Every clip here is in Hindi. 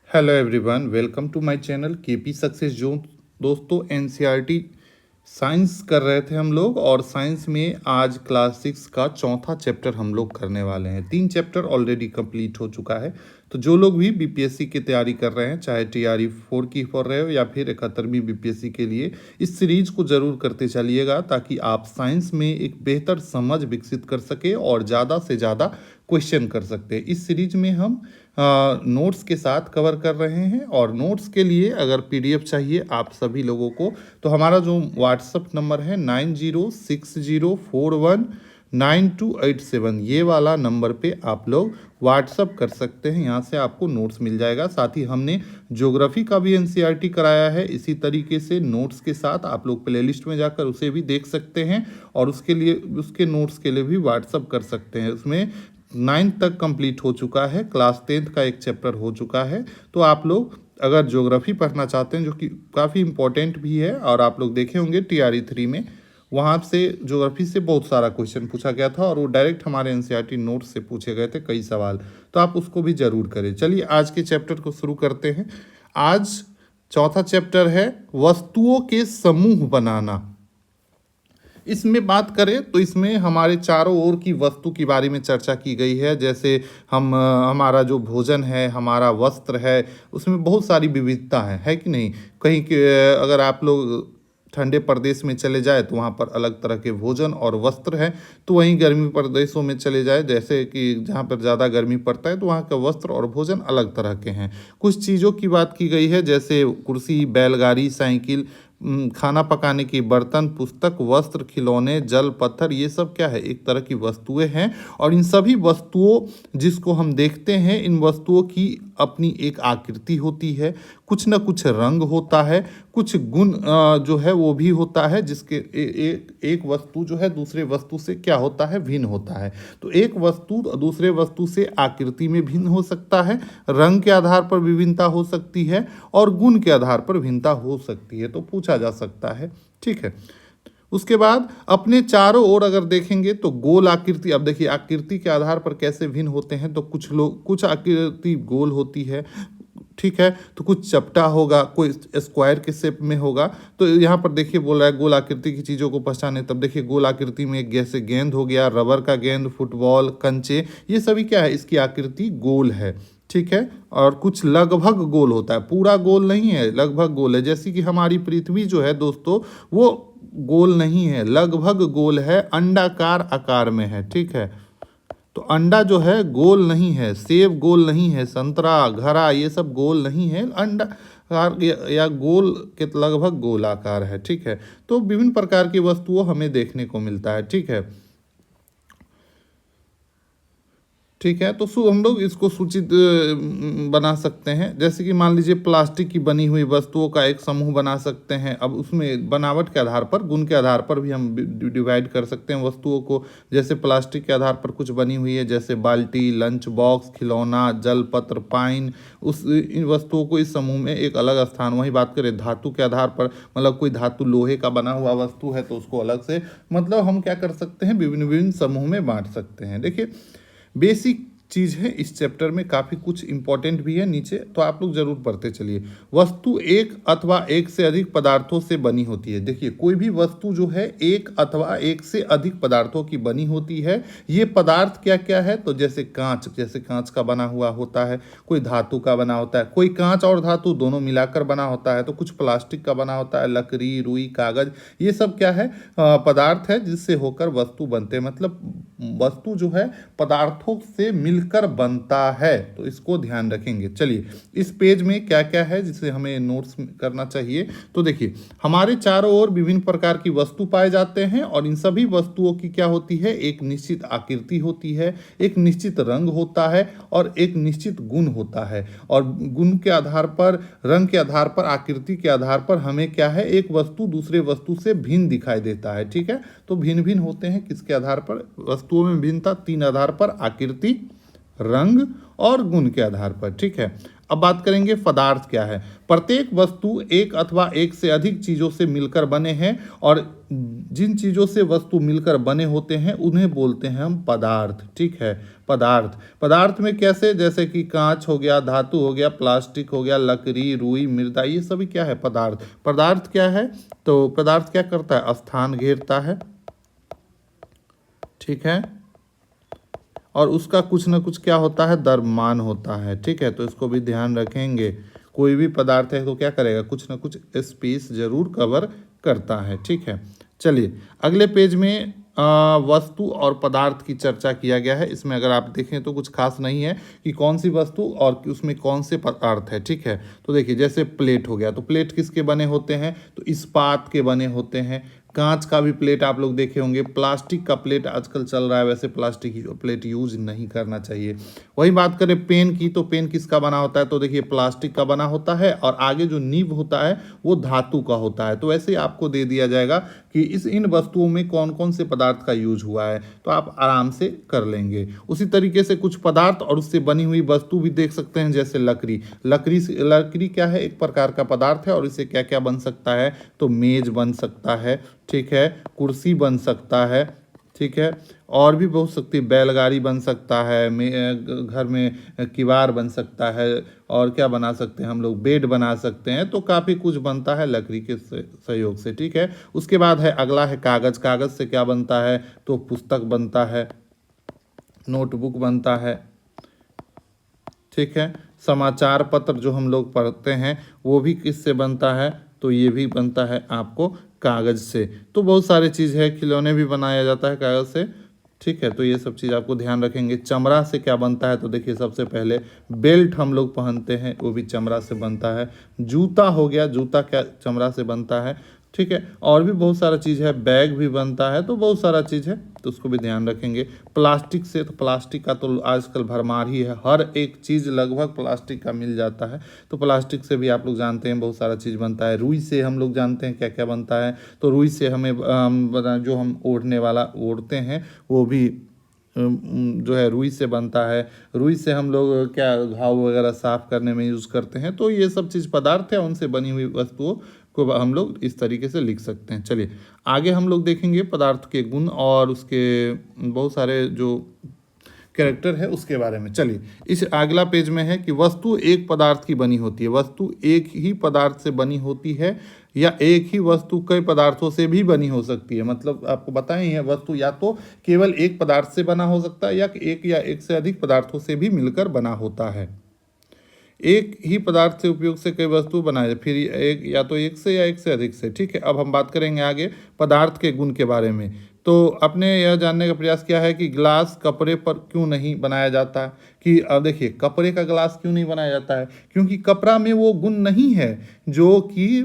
Hello everyone, welcome to my channel KP success zone. दोस्तों, एनसीईआरटी साइंस कर रहे थे हम लोग और साइंस में आज क्लास 6 का चौथा चैप्टर हम लोग करने वाले हैं। 3 चैप्टर ऑलरेडी कंप्लीट हो चुका है। तो जो लोग भी बीपीएससी की तैयारी कर रहे हैं, चाहे टीआरई 4 की कर रहे हो या फिर 71वीं बीपीएससी के लिए, इस सीरीज को जरूर करते चलिएगा ताकि आप साइंस में एक बेहतर समझ विकसित कर सके और ज़्यादा से ज़्यादा क्वेश्चन कर सकते हैं। इस सीरीज में हम नोट्स के साथ कवर कर रहे हैं और नोट्स के लिए अगर पीडीएफ चाहिए आप सभी लोगों को, तो हमारा जो व्हाट्सअप नंबर है 9060419287, ये वाला नंबर पे आप लोग व्हाट्सअप कर सकते हैं। यहाँ से आपको नोट्स मिल जाएगा। साथ ही हमने ज्योग्राफी का भी एनसीईआरटी कराया है इसी तरीके से नोट्स के साथ। आप लोग प्लेलिस्ट में जाकर उसे भी देख सकते हैं और उसके नोट्स के लिए भी व्हाट्सअप कर सकते हैं। उसमें 9th तक कंप्लीट हो चुका है, क्लास 10th का एक चैप्टर हो चुका है। तो आप लोग अगर ज्योग्राफी पढ़ना चाहते हैं, जो कि काफ़ी इंपॉर्टेंट भी है, और आप लोग देखे होंगे टीआरई 3 में वहाँ से ज्योग्राफी से बहुत सारा क्वेश्चन पूछा गया था और वो डायरेक्ट हमारे एनसीईआरटी नोट्स से पूछे गए थे कई सवाल। तो आप उसको भी ज़रूर करें। चलिए आज के चैप्टर को शुरू करते हैं। आज चौथा चैप्टर है वस्तुओं के समूह बनाना। इसमें बात करें तो इसमें हमारे चारों ओर की वस्तु के बारे में चर्चा की गई है। जैसे हमारा जो भोजन है, हमारा वस्त्र है, उसमें बहुत सारी विविधता है कि नहीं। कहीं के अगर आप लोग ठंडे प्रदेश में चले जाए तो वहाँ पर अलग तरह के भोजन और वस्त्र हैं, तो वहीं गर्मी प्रदेशों में चले जाए जैसे कि जहाँ पर ज़्यादा गर्मी पड़ता है तो वहाँ का वस्त्र और भोजन अलग तरह के हैं। कुछ चीज़ों की बात की गई है जैसे कुर्सी, बैलगाड़ी, साइकिल, खाना पकाने की बर्तन, पुस्तक, वस्त्र, खिलौने, जल, पत्थर, ये सब क्या है, एक तरह की वस्तुएं हैं। और इन सभी वस्तुओं जिसको हम देखते हैं, इन वस्तुओं की अपनी एक आकृति होती है, कुछ न कुछ रंग होता है, कुछ गुण जो है वो भी होता है, जिसके एक वस्तु जो है दूसरे वस्तु से क्या होता है, भिन्न होता है। तो एक वस्तु दूसरे वस्तु से आकृति में भिन्न हो सकता है, रंग के आधार पर विभिन्नता हो सकती है और गुण के आधार पर भिन्नता हो सकती है। तो पूछा जा सकता है, ठीक है। उसके बाद अपने चारों ओर अगर देखेंगे तो गोल आकृति, अब देखिए आकृति के आधार पर कैसे भिन्न होते हैं। तो कुछ आकृति गोल होती है, ठीक है, तो कुछ चपटा होगा, कोई स्क्वायर के शेप में होगा। तो यहाँ पर देखिए बोल रहा है गोल आकृति की चीज़ों को पहचाने। तब देखिए गोल आकृति में एक जैसे गेंद हो गया, रबर का गेंद, फुटबॉल, कंचे, ये सभी क्या है, इसकी आकृति गोल है, ठीक है। और कुछ लगभग गोल होता है, पूरा गोल नहीं है, लगभग गोल है। जैसे कि हमारी पृथ्वी जो है दोस्तों, वो गोल नहीं है, लगभग गोल है, अंडाकार आकार में है, ठीक है। तो अंडा जो है गोल नहीं है, सेब गोल नहीं है, संतरा, घड़ा, ये सब गोल नहीं है, अंडा या गोल के लगभग गोल आकार है, ठीक है। तो विभिन्न प्रकार की वस्तुओं हमें देखने को मिलता है, ठीक है, ठीक है। तो हम लोग इसको सूचित बना सकते हैं। जैसे कि मान लीजिए प्लास्टिक की बनी हुई वस्तुओं का एक समूह बना सकते हैं। अब उसमें बनावट के आधार पर, गुण के आधार पर भी हम डिवाइड कर सकते हैं वस्तुओं को। जैसे प्लास्टिक के आधार पर कुछ बनी हुई है, जैसे बाल्टी, लंच बॉक्स, खिलौना, जल पत्र, पाइन, इन वस्तुओं को इस समूह में एक अलग स्थान। वही बात करें धातु के आधार पर, मतलब कोई धातु लोहे का बना हुआ वस्तु है तो उसको अलग से, मतलब हम क्या कर सकते हैं, विभिन्न विभिन्न समूह में बांट सकते हैं। देखिए बेसिक चीज़ है, इस चैप्टर में काफ़ी कुछ इंपॉर्टेंट भी है नीचे, तो आप लोग जरूर पढ़ते चलिए। वस्तु एक अथवा एक से अधिक पदार्थों से बनी होती है। देखिए कोई भी वस्तु जो है एक अथवा एक से अधिक पदार्थों की बनी होती है। ये पदार्थ क्या क्या है, तो जैसे कांच, जैसे कांच का बना हुआ होता है, कोई धातु का बना होता है, कोई कांच और धातु दोनों मिलाकर बना होता है, तो कुछ प्लास्टिक का बना होता है, लकड़ी, रुई, कागज, ये सब क्या है, पदार्थ है जिससे होकर वस्तु बनते हैं। मतलब वस्तु जो है पदार्थों से मिलकर बनता है, तो इसको ध्यान रखेंगे। चलिए इस पेज में क्या क्या है जिसे हमें नोट्स करना चाहिए। तो देखिए हमारे चारों ओर विभिन्न प्रकार की वस्तु पाए जाते हैं और इन सभी वस्तुओं की क्या होती है, एक निश्चित आकृति होती है, एक निश्चित रंग होता है और एक निश्चित गुण होता है। और गुण के आधार पर, रंग के आधार पर, आकृति के आधार पर हमें क्या है, एक वस्तु दूसरे वस्तु से भिन्न दिखाई देता है, ठीक है। तो भिन्न भिन्न होते हैं किसके आधार पर, वस्तुओं में भिन्नता 3 आधार पर, आकृति, रंग और गुण के आधार पर। ठीक है, अब बात करेंगे पदार्थ क्या है। प्रत्येक वस्तु एक अथवा एक से अधिक चीजों से मिलकर बने हैं, और जिन चीजों से वस्तु मिलकर बने होते हैं उन्हें बोलते हैं हम पदार्थ। ठीक है, पदार्थ। पदार्थ में कैसे, जैसे कि कांच हो गया, धातु हो गया, प्लास्टिक हो गया, लकड़ी, रुई, मृदा, ये सभी क्या है, पदार्थ। पदार्थ क्या है, तो पदार्थ क्या करता है, स्थान घेरता है। ठीक है, और उसका कुछ ना कुछ क्या होता है, द्रव्यमान होता है। ठीक है, तो इसको भी ध्यान रखेंगे। कोई भी पदार्थ है तो क्या करेगा, कुछ ना कुछ स्पेस जरूर कवर करता है। ठीक है, चलिए अगले पेज में वस्तु और पदार्थ की चर्चा किया गया है। इसमें अगर आप देखें तो कुछ खास नहीं है कि कौन सी वस्तु और उसमें कौन से पदार्थ है। ठीक है, तो देखिए जैसे प्लेट हो गया, तो प्लेट किसके बने होते हैं, तो इस्पात के बने होते हैं। कांच का भी प्लेट आप लोग देखे होंगे। प्लास्टिक का प्लेट आजकल चल रहा है, वैसे प्लास्टिक की प्लेट यूज नहीं करना चाहिए। वही बात करें पेन की, तो पेन किसका बना होता है, तो देखिए प्लास्टिक का बना होता है, और आगे जो नीब होता है वो धातु का होता है। तो ऐसे ही आपको दे दिया जाएगा कि इन वस्तुओं में कौन कौन से पदार्थ का यूज हुआ है, तो आप आराम से कर लेंगे। उसी तरीके से कुछ पदार्थ और उससे बनी हुई वस्तु भी देख सकते हैं, जैसे लकड़ी। लकड़ी क्या है, एक प्रकार का पदार्थ है, और इससे क्या क्या बन सकता है, तो मेज बन सकता है। ठीक है, कुर्सी बन सकता है। ठीक है, और भी बहुत सकती, बैलगाड़ी बन सकता है, घर में किवाड़ बन सकता है, और क्या बना सकते हैं हम लोग, बेड बना सकते हैं। तो काफ़ी कुछ बनता है लकड़ी के सहयोग से। ठीक है, उसके बाद है अगला है कागज़। कागज़ से क्या बनता है, तो पुस्तक बनता है, नोटबुक बनता है। ठीक है, समाचार पत्र जो हम लोग पढ़ते हैं वो भी किससे बनता है, तो ये भी बनता है आपको कागज़ से। तो बहुत सारी चीज़ है, खिलौने भी बनाया जाता है कागज़ से। ठीक है, तो ये सब चीज़ आपको ध्यान रखेंगे। चमड़ा से क्या बनता है, तो देखिए सबसे पहले बेल्ट हम लोग पहनते हैं, वो भी चमड़ा से बनता है। जूता हो गया, जूता क्या चमड़ा से बनता है। ठीक है, और भी बहुत सारा चीज़ है, बैग भी बनता है, तो बहुत सारा चीज़ है, तो उसको भी ध्यान रखेंगे। प्लास्टिक से, तो प्लास्टिक का तो आजकल भरमार ही है, हर एक चीज़ लगभग प्लास्टिक का मिल जाता है। तो प्लास्टिक से भी आप लोग जानते हैं बहुत सारा चीज़ बनता है। रुई से हम लोग जानते हैं क्या क्या बनता है, तो रुई से हमें जो हम ओढ़ने वाला ओढ़ते हैं वो भी जो है रुई से बनता है। रुई से हम लोग क्या घाव वगैरह साफ करने में यूज़ करते हैं। तो ये सब चीज़ पदार्थ है, उनसे बनी हुई वस्तुओं को हम लोग इस तरीके से लिख सकते हैं। चलिए आगे हम लोग देखेंगे पदार्थ के गुण और उसके बहुत सारे जो कैरेक्टर है उसके बारे में। चलिए इस अगला पेज में है कि वस्तु एक पदार्थ की बनी होती है। वस्तु एक ही पदार्थ से बनी होती है, या एक ही वस्तु कई पदार्थों से भी बनी हो सकती है। मतलब आपको बताएं है, वस्तु या तो केवल एक पदार्थ से बना हो सकता है, या एक से अधिक पदार्थों से भी मिलकर बना होता है। एक ही पदार्थ से उपयोग से कई वस्तु बनाए, फिर एक या तो एक से या एक से अधिक से। ठीक है, अब हम बात करेंगे आगे पदार्थ के गुण के बारे में। तो अपने यह जानने का प्रयास किया है कि ग्लास कपड़े पर क्यों नहीं बनाया जाता, कि अब देखिए कपड़े का ग्लास क्यों नहीं बनाया जाता है, क्योंकि कपड़ा में वो गुण नहीं है जो कि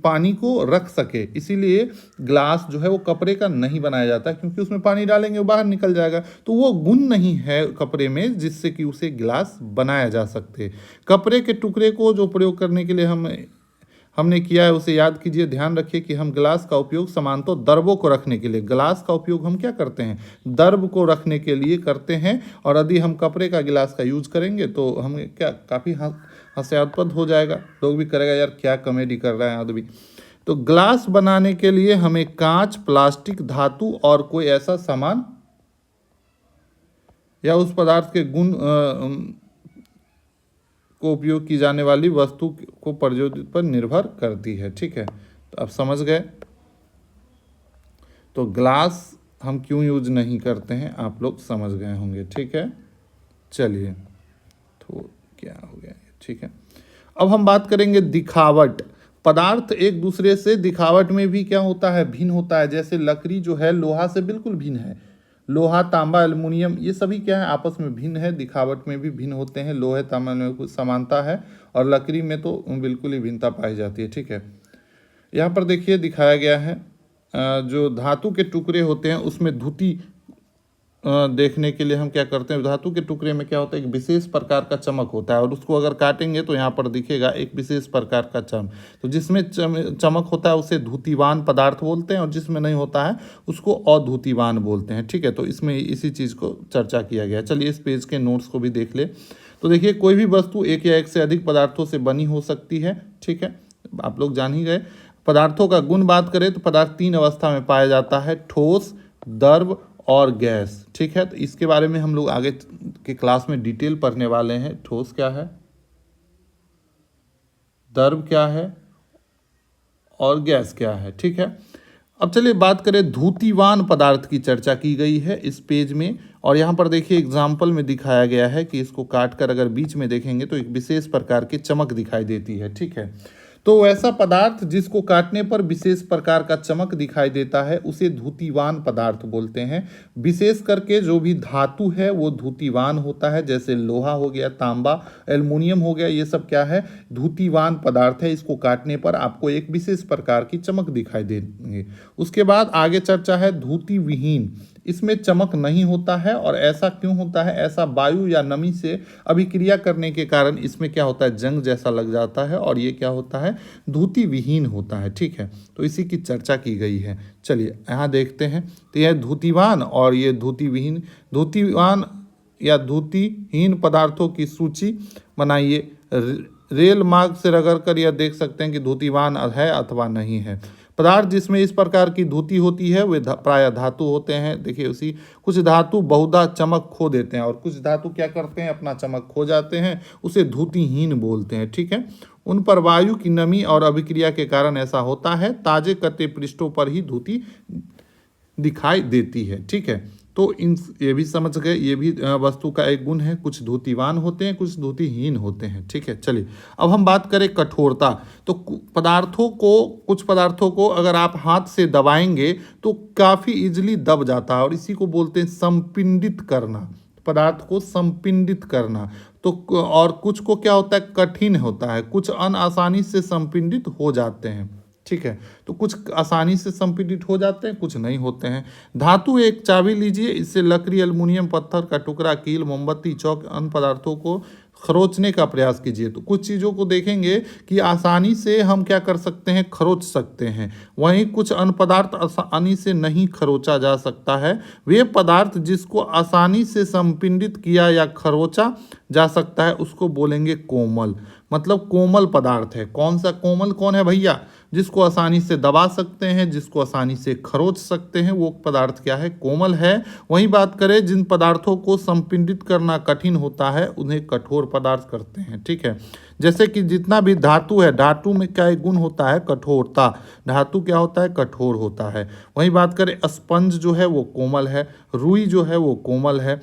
पानी को रख सके। इसीलिए ग्लास जो है वो कपड़े का नहीं बनाया जाता, क्योंकि उसमें पानी डालेंगे वो बाहर निकल जाएगा। तो वो गुण नहीं है कपड़े में जिससे कि उसे ग्लास बनाया जा सकते। कपड़े के टुकड़े को जो प्रयोग करने के लिए हमने किया है उसे याद कीजिए। ध्यान रखिए कि हम ग्लास का उपयोग सामान्यतः द्रवों को रखने के लिए, ग्लास का उपयोग हम क्या करते हैं, द्रव को रखने के लिए करते हैं। और यदि हम कपड़े का गिलास का यूज करेंगे तो हमें क्या काफ़ी हास्यास्पद हो जाएगा, लोग भी करेगा यार क्या कॉमेडी कर रहा है आदमी। तो ग्लास बनाने के लिए हमें कांच, प्लास्टिक, धातु और कोई ऐसा सामान या उस पदार्थ के गुण को उपयोग की जाने वाली वस्तु को प्रयोजित पर निर्भर करती है। ठीक है, तो आप समझ गए। तो ग्लास हम क्यों यूज नहीं करते हैं आप लोग समझ गए होंगे। ठीक है, चलिए तो क्या हो गया। ठीक है, अब हम बात करेंगे दिखावट। पदार्थ एक दूसरे से दिखावट में भी क्या होता है, भिन्न होता है। जैसे लकड़ी जो है लोहा से बिल्कुल भिन्न है। लोहा, तांबा, एल्युमिनियम ये सभी क्या है आपस में भिन्न है, दिखावट में भी भिन्न होते हैं। लोहे तांबा में कुछ समानता है और लकड़ी में तो बिल्कुल ही भिन्नता पाई जाती है। ठीक है, यहाँ पर देखिए दिखाया गया है जो धातु के टुकड़े होते हैं उसमें धुती देखने के लिए हम क्या करते हैं, धातु के टुकड़े में क्या होता है, एक विशेष प्रकार का चमक होता है और उसको अगर काटेंगे तो यहाँ पर दिखेगा एक विशेष प्रकार का चमक। तो जिसमें चमक होता है उसे धूतिवान पदार्थ बोलते हैं और जिसमें नहीं होता है उसको अधूतिवान बोलते हैं। ठीक है, तो इसमें इसी चीज़ को चर्चा किया गया है। चलिए इस पेज के नोट्स को भी देख ले। तो देखिए, कोई भी वस्तु एक या एक से अधिक पदार्थों से बनी हो सकती है। ठीक है, आप लोग जान ही गए। पदार्थों का गुण बात करें तो पदार्थ तीन अवस्था में पाया जाता है, ठोस, द्रव और गैस। ठीक है, तो इसके बारे में हम लोग आगे के क्लास में डिटेल पढ़ने वाले हैं। ठोस क्या है, द्रव क्या है और गैस क्या है। ठीक है, अब चलिए बात करें, धूतिवान पदार्थ की चर्चा की गई है इस पेज में। और यहाँ पर देखिए एग्जाम्पल में दिखाया गया है कि इसको काट कर अगर बीच में देखेंगे तो एक विशेष प्रकार की चमक दिखाई देती है। ठीक है, तो ऐसा पदार्थ जिसको काटने पर विशेष प्रकार का चमक दिखाई देता है उसे धूतिवान पदार्थ बोलते हैं। विशेष करके जो भी धातु है वो धूतिवान होता है, जैसे लोहा हो गया, तांबा, एल्युमिनियम हो गया, ये सब क्या है, धूतिवान पदार्थ है। इसको काटने पर आपको एक विशेष प्रकार की चमक दिखाई देंगे। उसके बाद आगे चर्चा है धूति विहीन। इसमें चमक नहीं होता है और ऐसा क्यों होता है, ऐसा वायु या नमी से अभिक्रिया करने के कारण इसमें क्या होता है, जंग जैसा लग जाता है और ये क्या होता है, धूति विहीन होता है। ठीक है, तो इसी की चर्चा की गई है। चलिए यहाँ देखते हैं, तो यह धूतिवान और ये धूति विहीन। धूतिवान या धूतिहीन पदार्थों की सूची बनाइए। रेल मार्ग से रगड़ कर यह देख सकते हैं कि धूतिवान है अथवा नहीं है। पदार्थ जिसमें इस प्रकार की धूति होती है वे प्रायः धातु होते हैं। देखिए उसी, कुछ धातु बहुधा चमक खो देते हैं और कुछ धातु क्या करते हैं, अपना चमक खो जाते हैं, उसे धूतिहीन बोलते हैं। ठीक है, उन पर वायु की नमी और अभिक्रिया के कारण ऐसा होता है। ताजे कटे पृष्ठों पर ही धूति दिखाई देती है। ठीक है, तो इन ये भी समझ गए, ये भी वस्तु का एक गुण है, कुछ धूतिवान होते हैं, कुछ धूतिहीन होते हैं। ठीक है, चलिए अब हम बात करें कठोरता। तो कुछ पदार्थों को अगर आप हाथ से दबाएंगे तो काफ़ी इजीली दब जाता है और इसी को बोलते हैं संपिंडित करना, पदार्थ को संपिंडित करना। तो और कुछ को क्या होता है, कठिन होता है, कुछ आसानी से संपिंडित हो जाते हैं। ठीक है, तो कुछ आसानी से संपीड़ित हो जाते हैं, कुछ नहीं होते हैं। धातु एक चाबी लीजिए, इससे लकड़ी, एल्युमिनियम, पत्थर का टुकड़ा, कील, मोमबत्ती, चौक, अन्य पदार्थों को खरोचने का प्रयास कीजिए। तो कुछ चीज़ों को देखेंगे कि आसानी से हम क्या कर सकते हैं, खरोच सकते हैं, वहीं कुछ अन्य पदार्थ आसानी से नहीं खरोचा जा सकता है। वे पदार्थ जिसको आसानी से संपिंडित किया या खरोचा जा सकता है उसको बोलेंगे कोमल। मतलब कोमल पदार्थ है। कौन सा कोमल, कौन है भैया, जिसको आसानी से दबा सकते हैं, जिसको आसानी से खरोच सकते हैं, वो पदार्थ क्या है, कोमल है। वहीं बात करें जिन पदार्थों को संपिंडित करना कठिन होता है उन्हें कठोर पदार्थ करते हैं। ठीक है, जैसे कि जितना भी धातु है, धातु में क्या एक गुण होता है, कठोरता। धातु क्या होता है, कठोर होता है। वहीं बात करें स्पंज जो है वो कोमल है, रुई जो है वो कोमल है।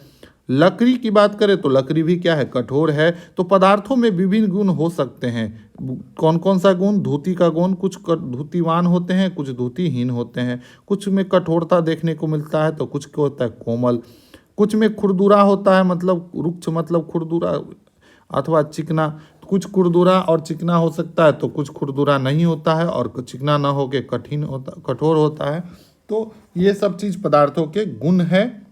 लकड़ी की बात करें तो लकड़ी भी क्या है, कठोर है। तो पदार्थों में विभिन्न गुण हो सकते हैं। कौन कौन सा गुण, धूति का गुण, कुछ धूतिवान होते हैं, कुछ धूतिहीन होते हैं। कुछ में कठोरता देखने को मिलता है तो कुछ को होता है कोमल। कुछ में खुरदुरा होता है, मतलब रुक्ष मतलब खुरदुरा अथवा चिकना। कुछ खुरदुरा और चिकना हो सकता है तो कुछ खुरदुरा नहीं होता है और चिकना ना होके कठिन होता, कठोर होता है। तो ये सब चीज़ पदार्थों के गुण है,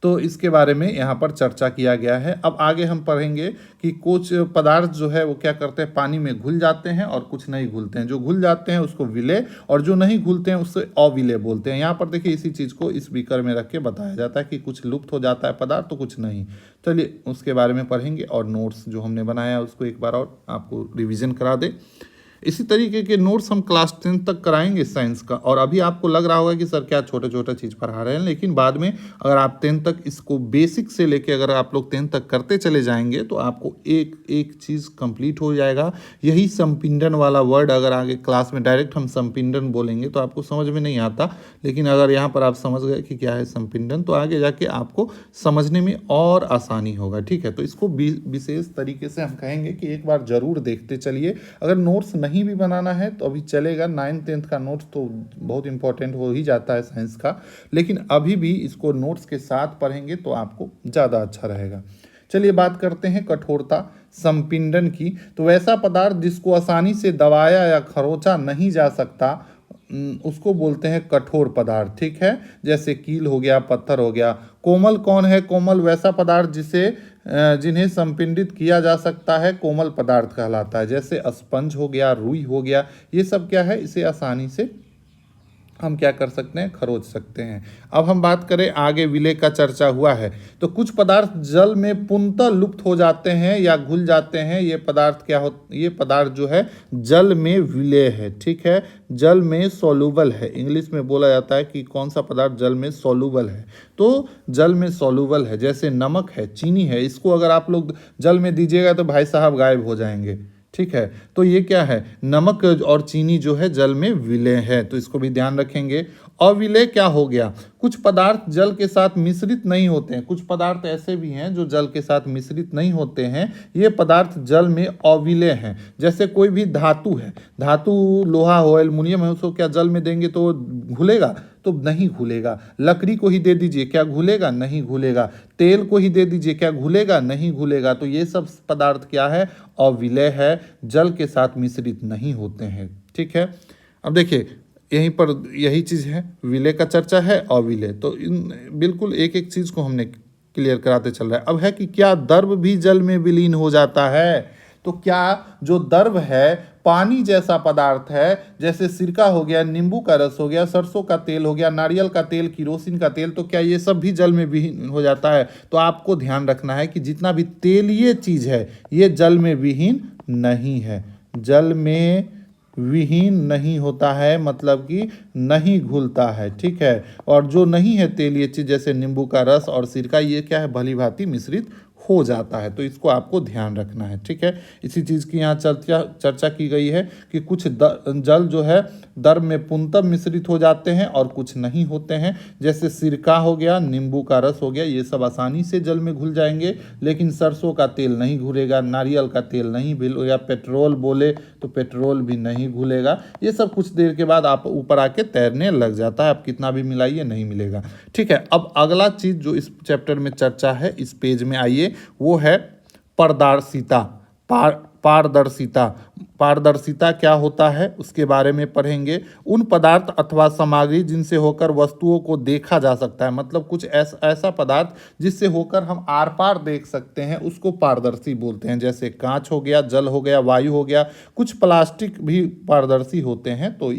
तो इसके बारे में यहाँ पर चर्चा किया गया है। अब आगे हम पढ़ेंगे कि कुछ पदार्थ जो है वो क्या करते हैं, पानी में घुल जाते हैं और कुछ नहीं घुलते हैं। जो घुल जाते हैं उसको विलेय और जो नहीं घुलते हैं उससे अविलेय बोलते हैं। यहाँ पर देखिए इसी चीज़ को इस बीकर में रख के बताया जाता है कि कुछ लुप्त हो जाता है पदार्थ तो कुछ नहीं। चलिए उसके बारे में पढ़ेंगे और नोट्स जो हमने बनाया उसको एक बार और आपको रिविज़न करा दे। इसी तरीके के नोट्स हम क्लास 10 तक कराएंगे साइंस का। और अभी आपको लग रहा होगा कि सर क्या छोटे छोटे चीज़ पढ़ा रहे हैं, लेकिन बाद में अगर आप 10 तक इसको बेसिक से लेके अगर आप लोग 10 तक करते चले जाएंगे तो आपको एक एक चीज़ कंप्लीट हो जाएगा। यही संपिंडन वाला वर्ड अगर आगे क्लास में डायरेक्ट हम संपिंडन बोलेंगे तो आपको समझ में नहीं आता, लेकिन अगर यहाँ पर आप समझ गए कि क्या है संपिंडन तो आगे जाके आपको समझने में और आसानी होगा। ठीक है, तो इसको विशेष तरीके से हम कहेंगे कि एक बार ज़रूर देखते चलिए। अगर नोट्स नहीं भी बनाना है तो अभी चलेगा, 9th 10th का नोट्स तो बहुत इंपॉर्टेंट हो ही जाता है साइंस का, लेकिन अभी भी इसको नोट्स के साथ पढ़ेंगे तो आपको ज़्यादा अच्छा रहेगा। चलिए बात करते हैं कठोरता संपिंडन की। तो वैसा पदार्थ जिसको आसानी से दबाया या खरोचा नहीं जा सकता उसको बोलते हैं कठोर पदार्थ, ठीक है। जैसे कील हो गया, पत्थर हो गया। कोमल कौन है? कोमल वैसा पदार्थ जिन्हें संपिंडित किया जा सकता है, कोमल पदार्थ कहलाता है। जैसे स्पंज हो गया, रुई हो गया, ये सब क्या है, इसे आसानी से हम क्या कर सकते हैं, खरोच सकते हैं। अब हम बात करें आगे, विलय का चर्चा हुआ है, तो कुछ पदार्थ जल में पूर्णतः लुप्त हो जाते हैं या घुल जाते हैं। ये पदार्थ क्या हो, ये पदार्थ जो है जल में विलय है, ठीक है, जल में सोलूबल है। इंग्लिश में बोला जाता है कि कौन सा पदार्थ जल में सोलूबल है, तो जल में सोलूबल है। जैसे नमक है, चीनी है, इसको अगर आप लोग जल में दीजिएगा तो भाई साहब गायब हो जाएंगे, ठीक है। तो ये क्या है, नमक और चीनी जो है जल में विलय है, तो इसको भी ध्यान रखेंगे। अविलय क्या हो गया, कुछ पदार्थ जल के साथ मिश्रित नहीं होते हैं। कुछ पदार्थ ऐसे भी हैं जो जल के साथ मिश्रित नहीं होते हैं, ये पदार्थ जल में अविलय हैं। जैसे कोई भी धातु है, धातु लोहा हो, एल्युमिनियम है, उसको क्या जल में देंगे तो घुलेगा? तो नहीं घुलेगा। लकड़ी को ही दे दीजिए, क्या घुलेगा? नहीं घुलेगा। तेल को ही दे दीजिए, क्या घुलेगा? नहीं घुलेगा। तो ये सब पदार्थ क्या है, अविलय है, जल के साथ मिश्रित नहीं होते हैं, ठीक है। अब देखिए यहीं पर यही चीज़ है, विलय का चर्चा है, अविलय, तो इन बिल्कुल एक एक चीज़ को हमने क्लियर कराते चल रहा है। अब है कि क्या द्रव भी जल में विलीन हो जाता है? तो क्या जो द्रव है, पानी जैसा पदार्थ है, जैसे सिरका हो गया, नींबू का रस हो गया, सरसों का तेल हो गया, नारियल का तेल, किरोसिन का तेल, तो क्या ये सब भी जल में विहीन हो जाता है? तो आपको ध्यान रखना है कि जितना भी तेलीय चीज़ है ये जल में विहीन नहीं है, जल में विहीन नहीं होता है, मतलब कि नहीं घुलता है, ठीक है। और जो नहीं है तेलीय चीज, जैसे नींबू का रस और सिरका, ये क्या है, भली भांति मिश्रित हो जाता है, तो इसको आपको ध्यान रखना है, ठीक है। इसी चीज़ की यहाँ चर्चा की गई है कि कुछ जल जो है द्रव में पूर्णतः मिश्रित हो जाते हैं और कुछ नहीं होते हैं। जैसे सिरका हो गया, नींबू का रस हो गया, ये सब आसानी से जल में घुल जाएंगे, लेकिन सरसों का तेल नहीं घुलेगा, नारियल का तेल नहीं घुलेगा, पेट्रोल बोले तो पेट्रोल भी नहीं घुलेगा। ये सब कुछ देर के बाद आप ऊपर आके तैरने लग जाता है, आप कितना भी मिलाइए नहीं मिलेगा, ठीक है। अब अगला चीज़ जो इस चैप्टर में चर्चा है, इस पेज में आइए, वो है पारदर्शिता। पारदर्शिता, पारदर्शिता क्या होता है उसके बारे में पढ़ेंगे। उन पदार्थ अथवा सामग्री जिनसे होकर वस्तुओं को देखा जा सकता है, मतलब कुछ ऐसा पदार्थ जिससे होकर हम आर पार देख सकते हैं, उसको पारदर्शी बोलते हैं। जैसे कांच हो गया, जल हो गया, वायु हो गया, कुछ प्लास्टिक भी पारदर्शी होते हैं, तो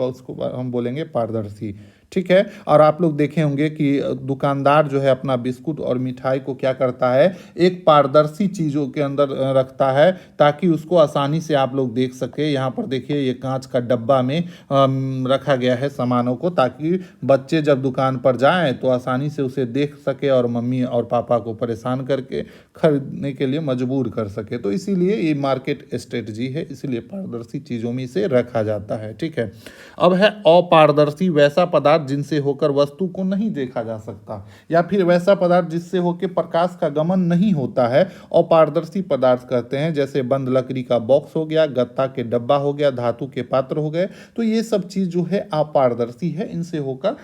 उसको हम बोलेंगे पारदर्शी, ठीक है। और आप लोग देखे होंगे कि दुकानदार जो है अपना बिस्कुट और मिठाई को क्या करता है, एक पारदर्शी चीज़ों के अंदर रखता है ताकि उसको आसानी से आप लोग देख सके। यहाँ पर देखिए ये कांच का डब्बा में रखा गया है सामानों को, ताकि बच्चे जब दुकान पर जाएं तो आसानी से उसे देख सके और मम्मी और पापा को परेशान करके खरीदने के लिए मजबूर कर सके। तो इसीलिए ये मार्केट स्ट्रेटजी है, इसीलिए पारदर्शी चीज़ों में इसे रखा जाता है, ठीक है। अब है अपारदर्शी, वैसा पदार्थ जिनसे होकर वस्तु को नहीं देखा जा सकता, या फिर वैसा पदार्थ जिससे होकर प्रकाश का गमन नहीं होता है, अपारदर्शी पदार्थ कहते हैं। जैसे बंद लकड़ी का बॉक्स हो गया, गत्ता के डब्बा हो गया, धातु के पात्र हो गए, तो ये सब चीज जो है अपारदर्शी है, इनसे होकर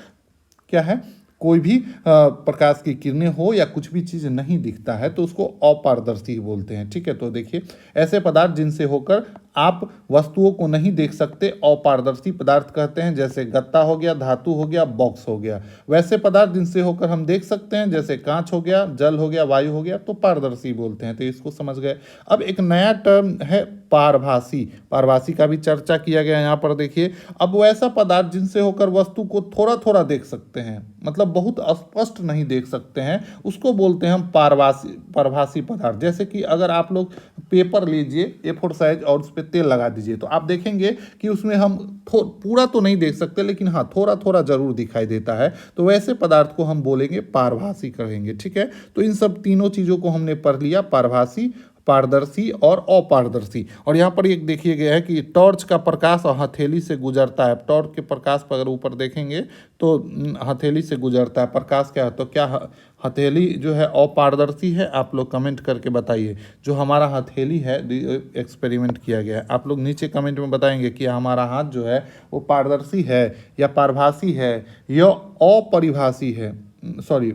क्या है, कोई भी प्रकाश की किरणें हो या कुछ भी चीज़ नहीं दिखता है, तो उसको अपारदर्शी बोलते हैं, ठीक है। तो देखिए ऐसे पदार्थ जिनसे होकर आप वस्तुओं को नहीं देख सकते, अपारदर्शी पदार्थ कहते हैं। जैसे गत्ता हो गया, धातु हो गया, बॉक्स हो गया। वैसे पदार्थ जिनसे होकर हम देख सकते हैं, जैसे कांच हो गया, जल हो गया, वायु हो गया, तो पारदर्शी बोलते हैं। तो इसको समझ गए। अब एक नया टर्म है पारभासी, पारभासी का भी चर्चा किया गया यहाँ पर देखिए। अब वैसा पदार्थ जिनसे होकर वस्तु को थोड़ा थोड़ा देख सकते हैं, मतलब बहुत स्पष्ट नहीं देख सकते हैं, उसको बोलते हैं हम पारभासी पदार्थ। जैसे कि अगर आप लोग पेपर लीजिए A4 साइज और उस पर तेल लगा दीजिए, तो आप देखेंगे कि उसमें हम पूरा तो नहीं देख सकते, लेकिन हाँ थोड़ा थोड़ा जरूर दिखाई देता है। तो वैसे पदार्थ को हम बोलेंगे पारभासी कहेंगे, ठीक है। तो इन सब तीनों चीज़ों को हमने पढ़ लिया, पारभासी, पारदर्शी और अपारदर्शी। और यहाँ पर एक देखिए गया है कि टॉर्च का प्रकाश और हथेली से गुजरता है। टॉर्च के प्रकाश पर अगर ऊपर देखेंगे तो हथेली से गुजरता है, प्रकाश क्या है, तो क्या हथेली जो है अपारदर्शी है? आप लोग कमेंट करके बताइए। जो हमारा हथेली है, एक्सपेरिमेंट किया गया है, आप लोग नीचे कमेंट में बताएंगे कि हमारा हाथ जो है वो पारदर्शी है या पारभासी है या अपरिभाषी है, सॉरी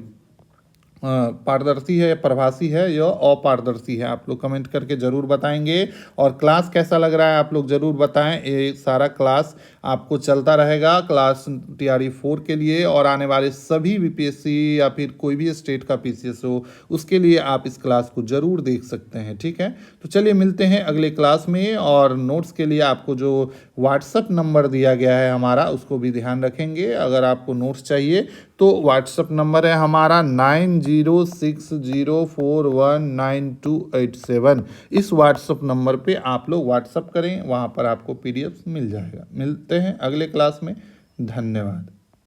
पारदर्शी है, प्रभासी है या अपारदर्शी है, आप लोग कमेंट करके ज़रूर बताएंगे। और क्लास कैसा लग रहा है आप लोग ज़रूर बताएं। ये सारा क्लास आपको चलता रहेगा क्लास TRE 4 के लिए, और आने वाले सभी BPSC या फिर कोई भी स्टेट का PCS हो उसके लिए आप इस क्लास को ज़रूर देख सकते हैं। ठीक है, तो चलिए मिलते हैं अगले क्लास में। और नोट्स के लिए आपको जो व्हाट्सअप नंबर दिया गया है हमारा, उसको भी ध्यान रखेंगे। अगर आपको नोट्स चाहिए तो व्हाट्सअप नंबर है हमारा 9060419287। इस व्हाट्सअप नंबर पे आप लोग व्हाट्सअप करें, वहाँ पर आपको PDF मिल जाएगा। मिलते हैं अगले क्लास में। धन्यवाद।